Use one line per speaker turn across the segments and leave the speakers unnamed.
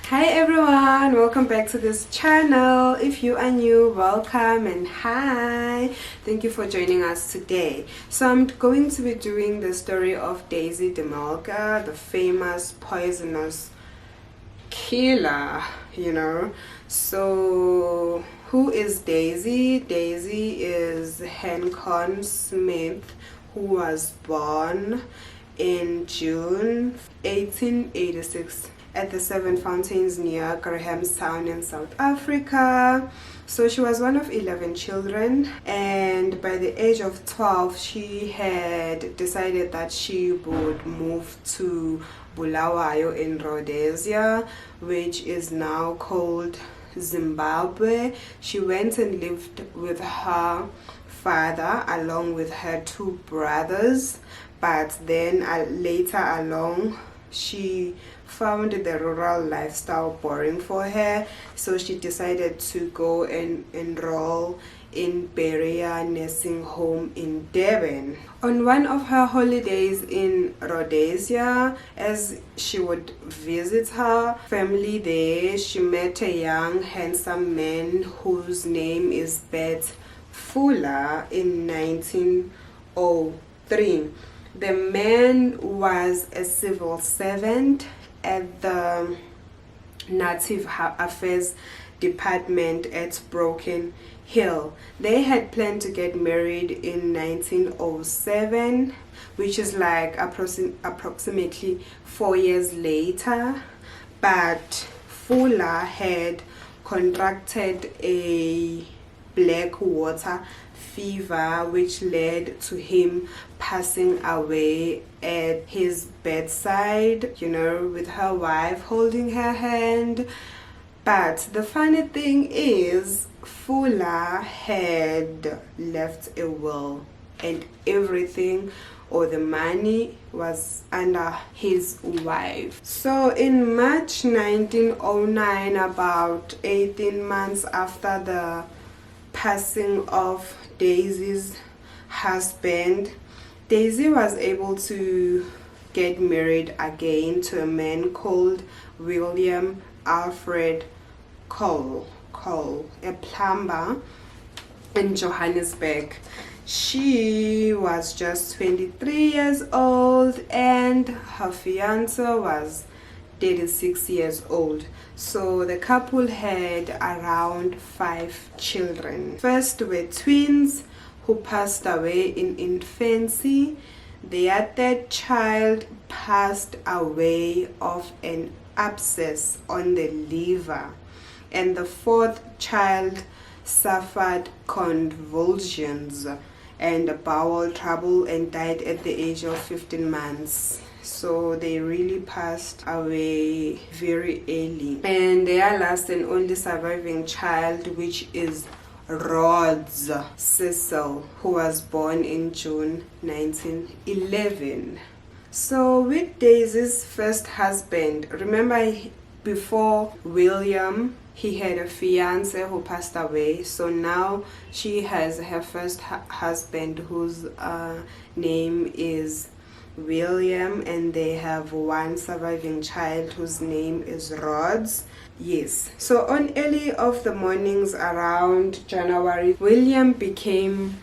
Hi everyone, welcome back to this channel. If you are new, welcome and hi. Thank you for joining us today. So I'm going to be doing the story of Daisy de Melker, the famous poisonous killer, So who is Daisy? Daisy is Hancon Smith, who was born in June 1886 at the Seven Fountains near Grahamstown in South Africa. So she was one of 11 children, and by the age of 12 she had decided that she would move to Bulawayo in Rhodesia, which is now called Zimbabwe. She went and lived with her father along with her two brothers, but then later along she found the rural lifestyle boring for her, so she decided to go and enroll in Berea nursing home in Durban. On one of her holidays in Rhodesia, as she would visit her family there, she met a young handsome man whose name is Bert Fuller in 1903. The man was a civil servant at the Native Affairs Department at Broken Hill. They had planned to get married in 1907, which is like approximately 4 years later, but Fuller had contracted a black water fever, which led to him passing away at his bedside, with her wife holding her hand. But the funny thing is, Fuller had left a will, and everything, or the money, was under his wife. So in March 1909, about 18 months after the passing of Daisy's husband, Daisy was able to get married again to a man called William Alfred Cowle, a plumber in Johannesburg. She was just 23 years old and her fiance was 36 years old. So the couple had around 5 children. First were twins who passed away in infancy. Their third child passed away of an abscess on the liver, and the fourth child suffered convulsions and bowel trouble and died at the age of 15 months. So they really passed away very early. And their last and only surviving child, which is Rhodes Cecil, who was born in June 1911. So with Daisy's first husband, remember before William, he had a fiance who passed away. So now she has her first husband, whose name is William, and they have one surviving child whose name is Rhodes. Yes. So on early of the mornings around January, William became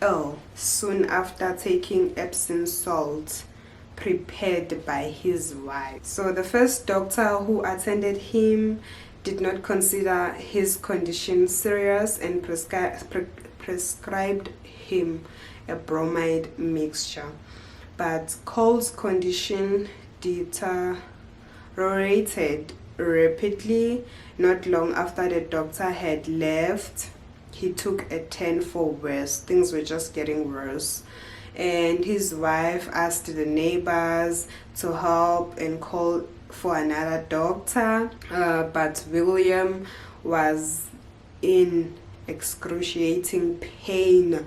ill soon after taking Epsom salt prepared by his wife. So the first doctor who attended him did not consider his condition serious and prescribed him a bromide mixture. But Cowle's condition deteriorated rapidly. Not long after the doctor had left, he took a turn for worse. Things were just getting worse, and his wife asked the neighbors to help and call for another doctor, but William was in excruciating pain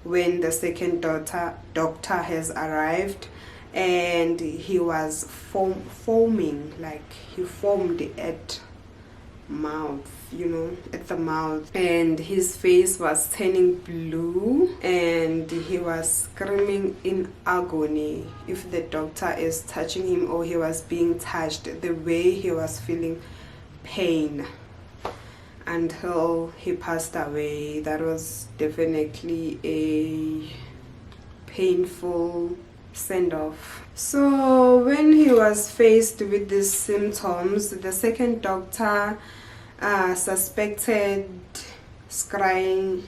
when the second doctor has arrived, and he was foaming, like he foamed at the mouth, and his face was turning blue, and he was screaming in agony. If the doctor is touching him or he was being touched, the way he was feeling pain until he passed away. That was definitely a painful send-off. So when he was faced with these symptoms, the second doctor suspected strychnine.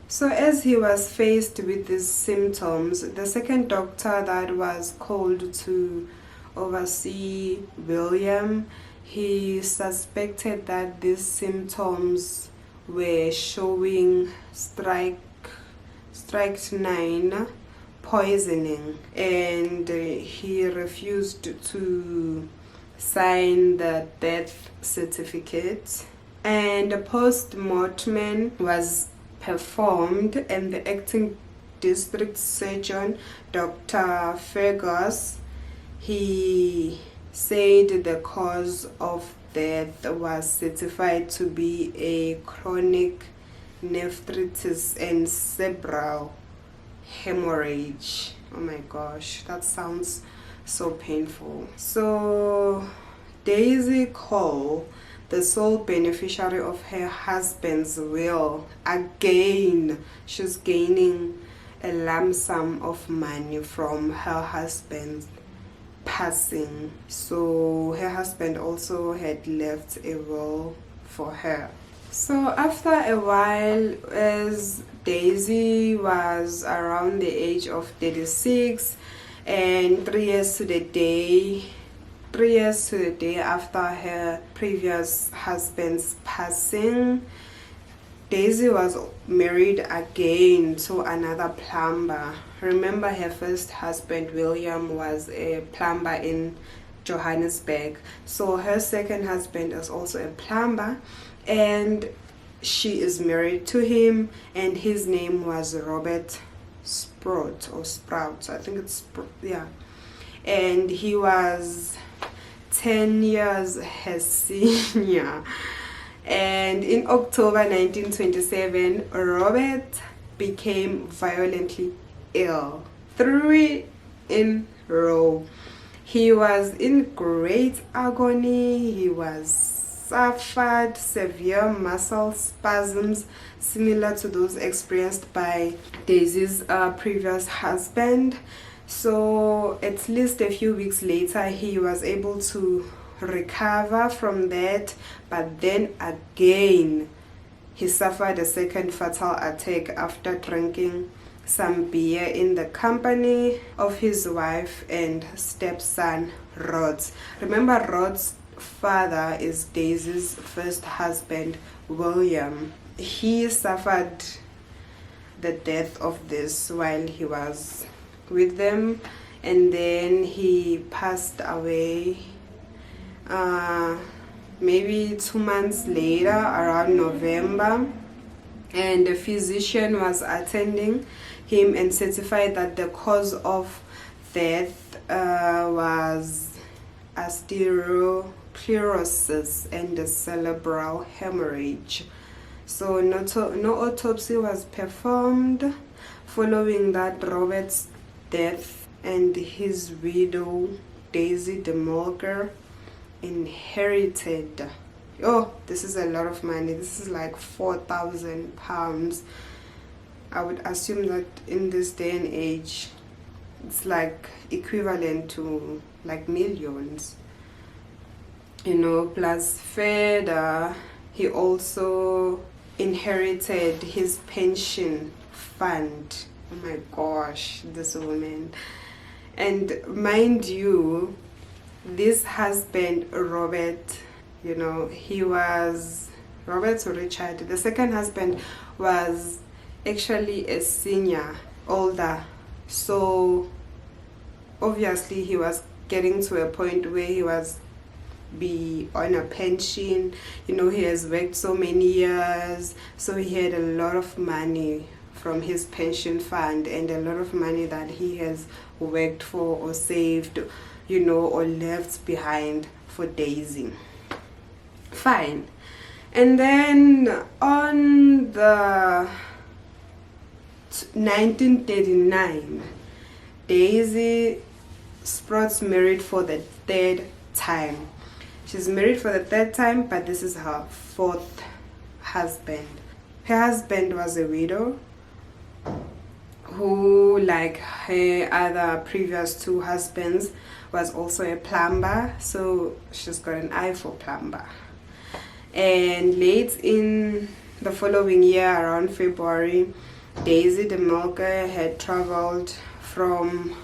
So as he was faced with these symptoms, the second doctor that was called to oversee William, he suspected that these symptoms were showing strychnine poisoning, and he refused to sign the death certificate. And a post-mortem was performed, and the acting district surgeon, Dr. Fergus, he said the cause of death was certified to be a chronic nephritis and cerebral hemorrhage. Oh my gosh, that sounds so painful. So Daisy Cowle, the sole beneficiary of her husband's will, again, she's gaining a lump sum of money from her husband's passing. So her husband also had left a will for her. So after a while, as Daisy was around the age of 36, and 3 years to the day after her previous husband's passing, Daisy was married again to another plumber. Remember, her first husband William was a plumber in Johannesburg. So her second husband is also a plumber, and she is married to him, and his name was Robert Sprout. I think it's yeah. And he was 10 years her senior. And in October 1927, Robert became violently ill. 3 in a row. He was in great agony. He suffered severe muscle spasms similar to those experienced by Daisy's previous husband. So at least a few weeks later, he was able to recover from that, but then again he suffered a second fatal attack after drinking some beer in the company of his wife and stepson Rhodes. Remember, Rhodes' father is Daisy's first husband William. He suffered the death of this while he was with them, and then he passed away maybe 2 months later, around November, and the physician was attending him and certified that the cause of death was osteosclerosis and the cerebral hemorrhage. So no autopsy was performed. Following that, Robert's death and his widow, Daisy de Melker, inherited, oh, this is a lot of money. This is like 4,000 pounds. I would assume that in this day and age it's like equivalent to like millions, you know. Plus further, he also inherited his pension fund. Oh my gosh, this woman. And mind you, this husband Robert, you know, he was Robert Richard. The second husband was actually a senior, older. So obviously he was getting to a point where he was be on a pension. You know, he has worked so many years, so he had a lot of money from his pension fund and a lot of money that he has worked for or saved, you know, or left behind for Daisy. Fine. And then on the 1939, Daisy Sprott's married for the third time. She's married for the third time, but this is her fourth husband. Her husband was a widow who, like her other previous two husbands, was also a plumber, so she's got an eye for plumber. And late in the following year, around February, Daisy de Melker had traveled from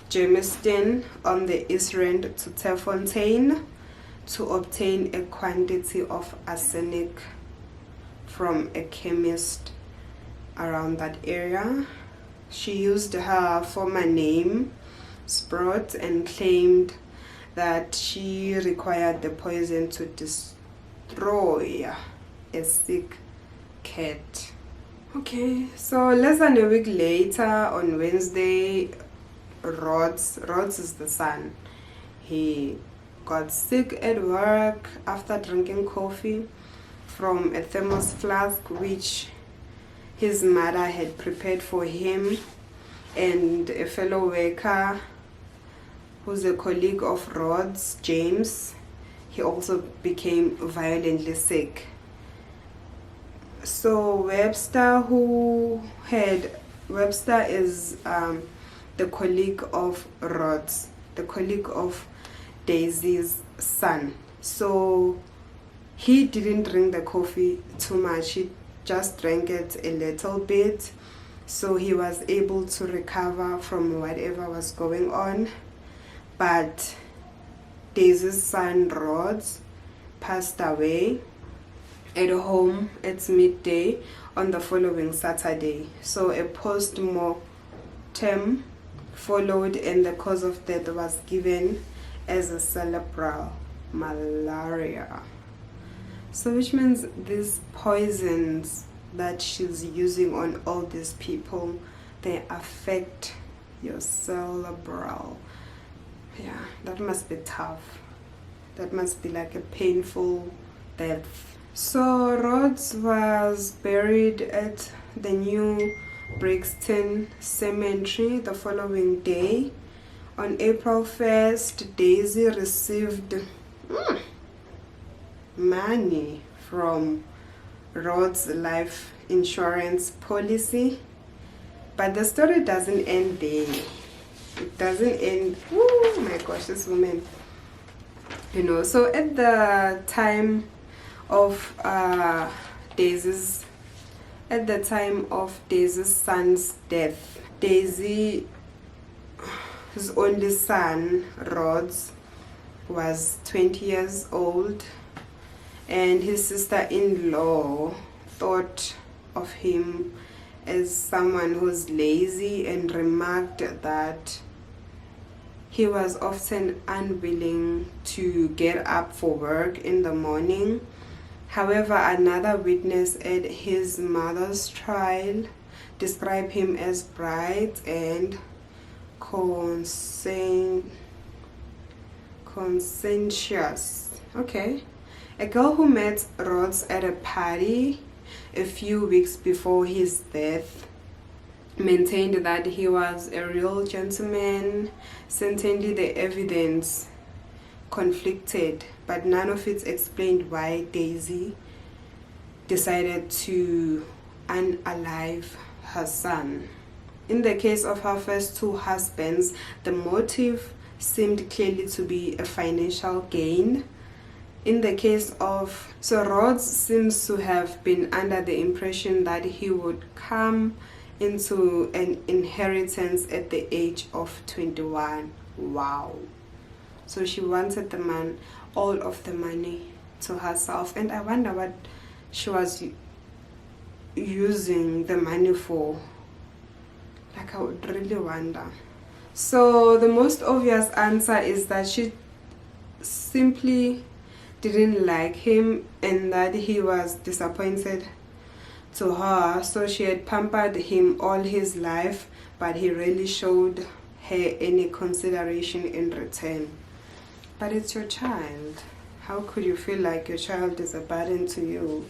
Germiston on the East Rand to Terfontein to obtain a quantity of arsenic from a chemist around that area. She used her former name, Sprott, and claimed that she required the poison to destroy a sick cat. Okay, so less than a week later, on Wednesday, Rhodes is the son. He got sick at work after drinking coffee from a thermos flask which his mother had prepared for him, and a fellow worker who's a colleague of Rhodes, James, he also became violently sick. So Webster is the colleague of Rhodes, the colleague of Daisy's son. So he didn't drink the coffee too much, he just drank it a little bit, so he was able to recover from whatever was going on. But Daisy's son Rhodes passed away at home at midday on the following Saturday. So a post-mortem followed, and the cause of death was given as a cerebral malaria. So which means these poisons that she's using on all these people, they affect your cerebral. Yeah, that must be tough. That must be like a painful death. So Rhodes was buried at the New Brixton Cemetery the following day. On April 1st, Daisy received money from Rhodes' life insurance policy. But the story doesn't end there. It doesn't end. Oh my gosh, this woman. So at the time of Daisy's son's death, Daisy's only son, Rhodes, was 20 years old, and his sister-in-law thought of him as someone who's lazy and remarked that he was often unwilling to get up for work in the morning. However, another witness at his mother's trial described him as bright and conscientious. Okay. A girl who met Rhodes at a party a few weeks before his death maintained that he was a real gentleman. Certainly the evidence conflicted, but none of it explained why Daisy decided to unalive her son. In the case of her first two husbands, the motive seemed clearly to be a financial gain. In the case of Rhodes seems to have been under the impression that he would come into an inheritance at the age of 21. Wow. So she wanted all of the money to herself, and I wonder what she was using the money for. Like, I would really wonder. So the most obvious answer is that she simply didn't like him and that he was disappointed to her. So she had pampered him all his life, but he really showed her any consideration in return. But it's your child. How could you feel like your child is a burden to you?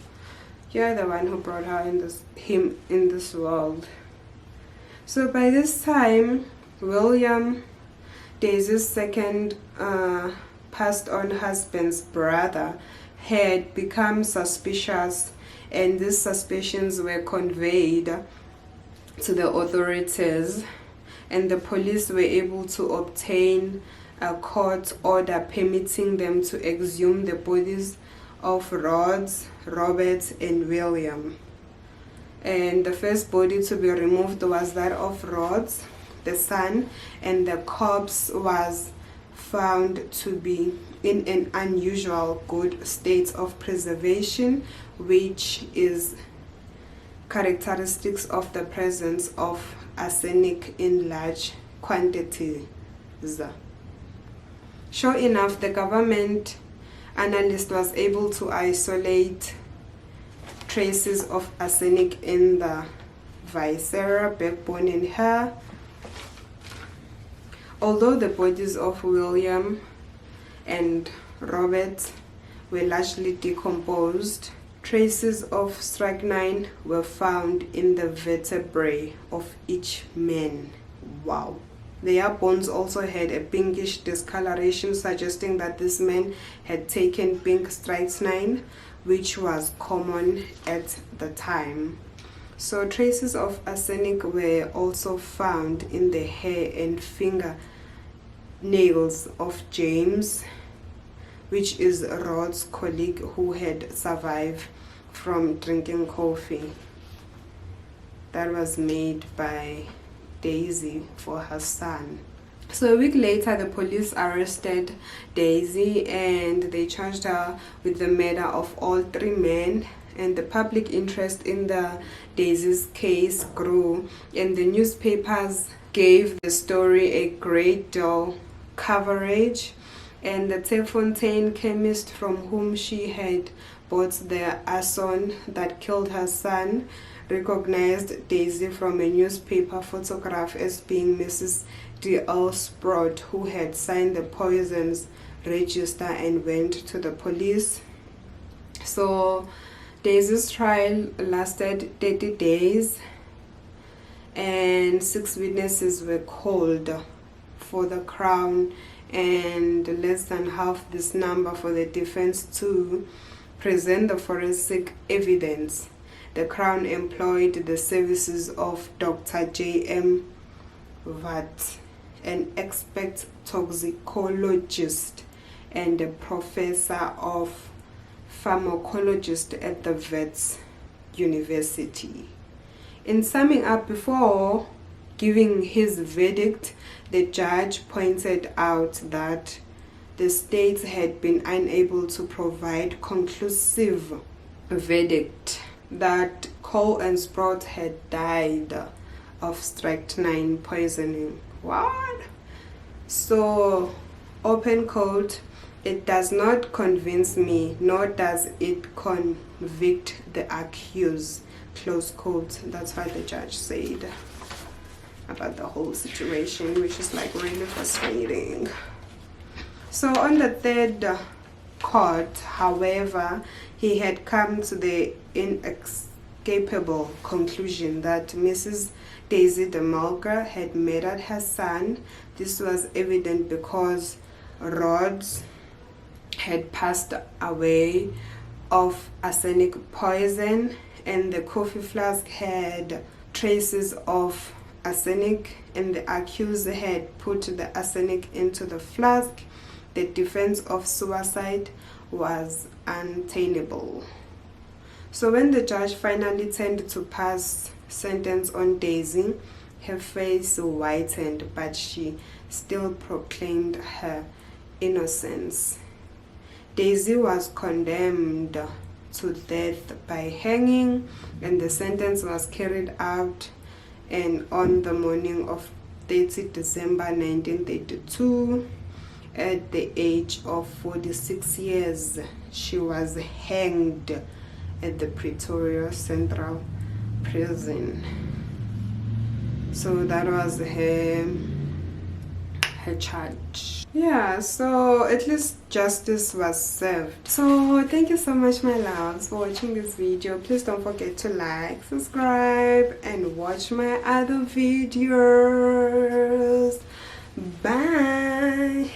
You're the one who brought him in this world. So by this time, William Daisy's second passed on husband's brother had become suspicious, and these suspicions were conveyed to the authorities, and the police were able to obtain a court order permitting them to exhume the bodies of Rhodes, Robert, and William. And the first body to be removed was that of Rhodes, the son, and the corpse was found to be in an unusual good state of preservation, which is characteristics of the presence of arsenic in large quantities. Sure enough, the government analyst was able to isolate traces of arsenic in the viscera, backbone, and hair. Although the bodies of William and Robert were largely decomposed, traces of strychnine were found in the vertebrae of each man. Wow. Their bones also had a pinkish discoloration, suggesting that this man had taken pink strychnine, which was common at the time. So traces of arsenic were also found in the hair and finger nails of James, which is Rhodes' colleague who had survived from drinking coffee that was made by Daisy for her son. So a week later, the police arrested Daisy and they charged her with the murder of all three men, and the public interest in the Daisy's case grew, and the newspapers gave the story a great deal coverage, and the Tefontaine chemist from whom she had bought the arson that killed her son recognized Daisy from a newspaper photograph as being Mrs. D.L. Sprott, who had signed the poisons register and went to the police. So Daisy's trial lasted 30 days and 6 witnesses were called for the Crown, and less than half this number for the defense to present the forensic evidence. The Crown employed the services of Dr. J.M. Vatt, an expert toxicologist and a professor of pharmacology at the Vets University. In summing up, before giving his verdict, the judge pointed out that the state had been unable to provide conclusive verdict that Cowle and Sprott had died of strychnine poisoning. What? So, open quote, "It does not convince me, nor does it convict the accused," close quote. That's what the judge said about the whole situation, which is like really frustrating. So on the third court, however, he had come to the inescapable conclusion that Mrs. Daisy de Melker had murdered her son. This was evident because Rhodes had passed away of arsenic poison, and the coffee flask had traces of arsenic, and the accused had put the arsenic into the flask. The defense of suicide was untenable. So when the judge finally turned to pass sentence on Daisy, her face whitened, but she still proclaimed her innocence. Daisy was condemned to death by hanging, and the sentence was carried out, and on the morning of 30 December 1932, at the age of 46 years, she was hanged at the Pretoria Central Prison. So that was her charge. Yeah, so at least justice was served. So thank you so much, my loves, for watching this video. Please don't forget to like, subscribe, and watch my other videos. Bye.